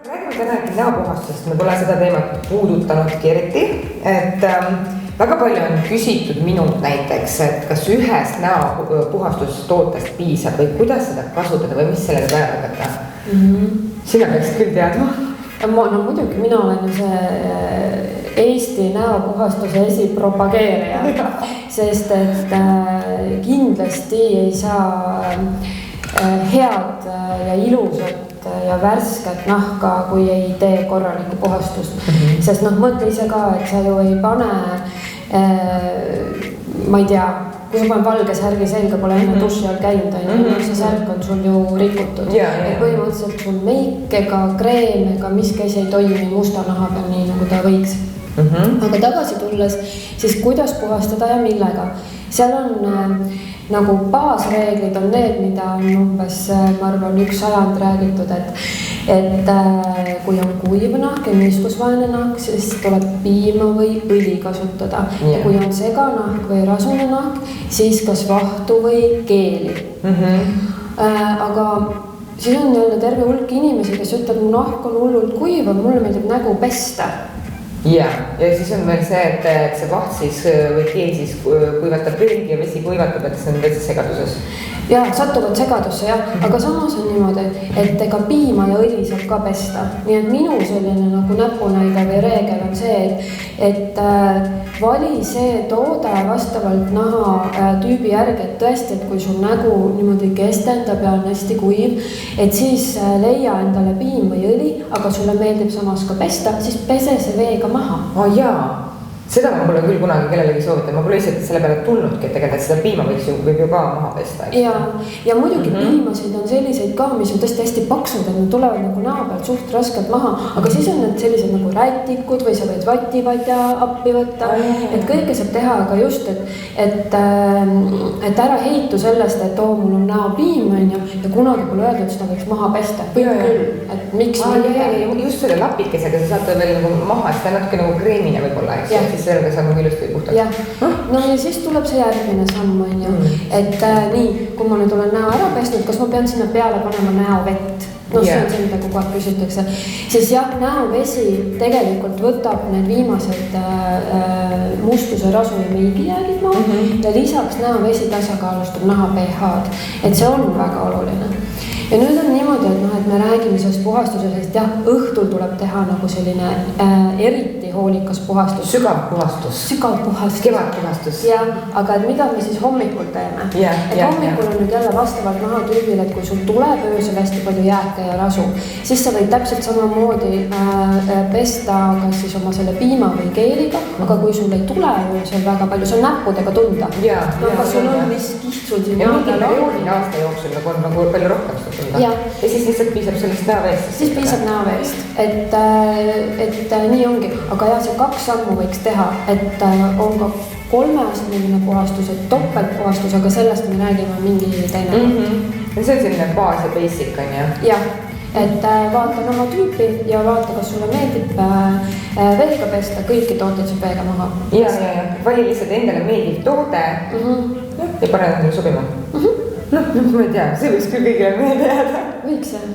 Räägime tänagi näopuhastust, me pole seda teemat puudutanudki eriti, et väga palju on küsitud minult näiteks, et kas ühest näopuhastustootest piisab või kuidas seda kasutada või mis sellega peale hakata. Sina peaks küll teadma. No muidugi, mina olen ju see Eesti näopuhastuse esipropageerija, sest et kindlasti ei saa head ja ilusat ja värsket nahka, kui ei tee korralikku puhastust. Sest mõtle ise ka, et sa ju ei pane, ma ei tea, kui sa panen valge särgi selga, pole enne duši all käinud, see särk on sul ju rikutud. Et põhimõtteliselt sul meik ega kreem ega miski ei toimi musta naha peal nii, nagu ta võiks. Aga tagasi tulles, siis kuidas puhastada ja millega? Seal on nagu baasreeglid on need, mida on umbes, ma arvan, 1 sajand räägitud, et kui on kuiv nahk ja niiskusvaene nahk, siis tuleb piima või õli kasutada. Ja kui on seganahk või rasune nahk, siis kas vahtu või keeli. Aga siis on jälle terve hulk inimesi, kes ütleb, mu nahk on hullult kuiv, mulle meeldib nägu pesta. Ja siis on meil see, et see vaht siis või keel siis kuivatab veelgi ja vesi kuivatab, et see on täitsa segaduses. Ja satuvad segadusse, jah. Aga samas on niimoodi, et ega piima ja õli saab ka pesta. Nii et minu selline nagu näpunäide või reegel on see, et vali see toode vastavalt naha tüübi järgi, et tõesti, et kui sul nägu niimoodi kestendab ja on hästi kuiv, et siis leia endale piim või õli, aga sulle meeldib samas ka pesta, siis pese see veega maha. Jaa. Seda ma pole küll kunagi kellelegi soovitan, ma pole lihtsalt selle peale tulnudki, et tegelikult seda piima võib ju ka maha pesta. Ja muidugi piimasid on selliseid ka, mis on tõesti hästi paksud, et nad tulevad nagu näo pealt suht raskelt maha, aga siis on need sellised nagu rätikud või sa võid vativatja appi võtta, et kõike saab teha, aga just, et ära heitu sellest, et mul on näopiim ja kunagi pole öeldud, et seda võiks maha pesta. Küll, et miks just selle lapikesega sa saad veel nagu maha, et ta natuke nagu kreemine võib-olla, eks? Siis sellega saab ilusti puhtaks. No ja siis tuleb see järgmine samm, et nii, kui ma nüüd olen näo ära pestnud, kas ma pean sinna peale panema näovett? See on see, mida kogu aeg küsitakse. Siis jah, näovesi tegelikult võtab need viimased mustuse, rasu ja meigijäägid maha ja lisaks näovesi tasakaalustab naha pH-d, et see on väga oluline. Ja nüüd on niimoodi, et me räägime sellest puhastusest, jah, õhtul tuleb teha nagu selline eriti hoolikas puhastus. Sügav puhastus. Kevadpuhastus. Ja, aga mida me siis hommikul teeme? Et hommikul on nüüd jälle vastavalt nahatüübil, et kui sul tuleb öösel hästi palju jääke ja rasu, siis sa võid täpselt samamoodi pesta kas siis oma selle piima või keeliga, aga kui sul ei tule öösel väga palju, see on näppudega tunda. Kas sul on mis kihtsul siin perioodin aasta jooksul on nagu palju rohkem seda. Ja siis lihtsalt piisab sellest näoveest. Siis piisab näoveest, et nii ongi. Aga jah, see 2 sammu võiks teha, et on ka 3-astmeline puhastus, et topeltpuhastus, aga sellest me räägime mingi teine. Ja see on selline baas ja basic on ju? Jah, et vaata naha tüüpi ja vaata, kas sulle meeldib veega pesta, kõiki tooteid saab veega maha. Ja. Vali lihtsalt endale meeldib toode ja pane endale sobima. Ma ei tea, see võiks küll kõigile meelde jääda. Võiks jah.